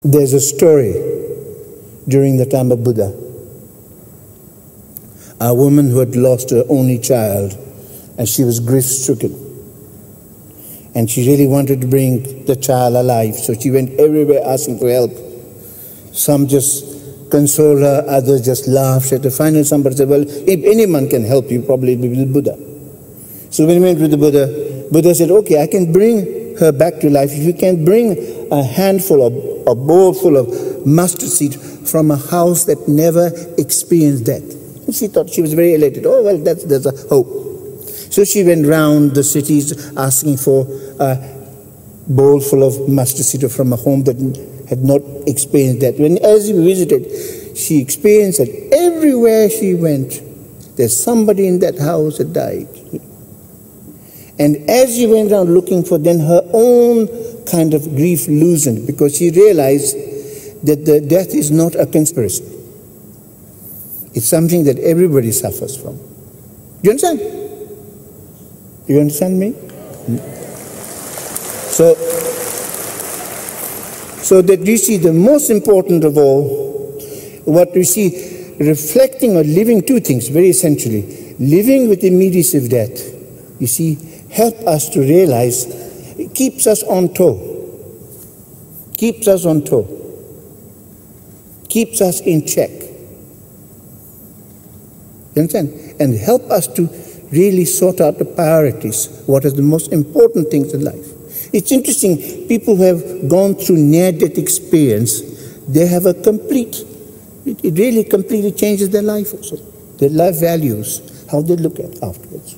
There's a story during the time of Buddha. A woman who had lost her only child, and she was grief-stricken. And she really wanted to bring the child alive, so she went everywhere asking for help. Some just consoled her, others just laughed at her. Finally somebody said, well, if anyone can help you, probably it will be the Buddha. So when he went with the Buddha, Buddha said, okay, I can bring her back to life if you can bring a handful of a bowl full of mustard seed from a house that never experienced death. And she thought, she was very elated. Oh, well, there's a hope. So she went round the cities asking for a bowl full of mustard seed from a home that had not experienced death. When, as she visited, she experienced that everywhere she went, there's somebody in that house that died. And as she went around looking for, then her own kind of grief loosened, because she realized that the death is not a conspiracy. It's something that everybody suffers from. Do you understand? You understand me? So that you see, the most important of all, what we see, reflecting or living, two things, very essentially. Living with the immediacy of death, you see, help us to realize, it keeps us on toe. Keeps us on toe. Keeps us in check. You understand? And help us to really sort out the priorities, what are the most important things in life. It's interesting, people who have gone through near-death experience, they have a complete, it really completely changes their life also. Their life values, how they look at afterwards.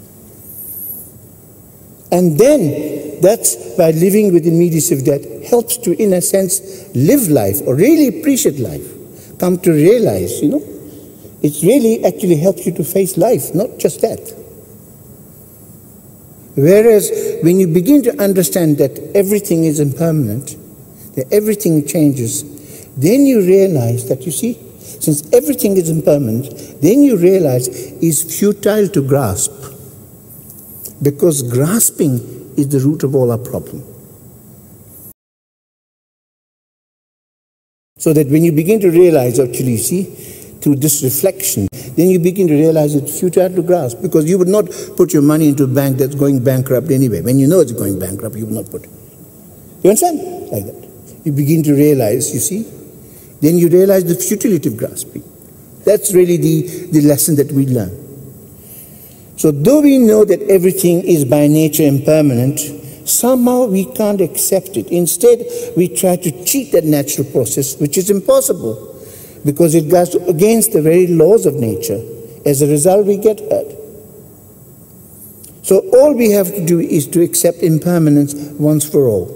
And then, that's by living with the immediacy of death, helps to, in a sense, live life, or really appreciate life. Come to realize, you know, it really actually helps you to face life, not just death. Whereas, when you begin to understand that everything is impermanent, that everything changes, then you realize that, you see, since everything is impermanent, then you realize it's futile to grasp. Because grasping is the root of all our problem. So that when you begin to realize, actually, see, through this reflection, then you begin to realize it's futile to grasp, because you would not put your money into a bank that's going bankrupt anyway. When you know it's going bankrupt, you would not put it. You understand? Like that. You begin to realize, you see, then you realize the futility of grasping. That's really the lesson that we learn. So though we know that everything is by nature impermanent, somehow we can't accept it. Instead, we try to cheat that natural process, which is impossible, because it goes against the very laws of nature. As a result, we get hurt. So all we have to do is to accept impermanence once for all.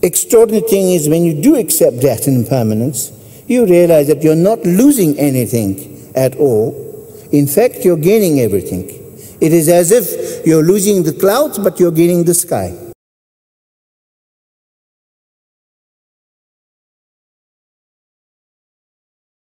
Extraordinary thing is, when you do accept death and impermanence, you realize that you're not losing anything at all. In fact, you're gaining everything. It is as if you're losing the clouds, but you're gaining the sky.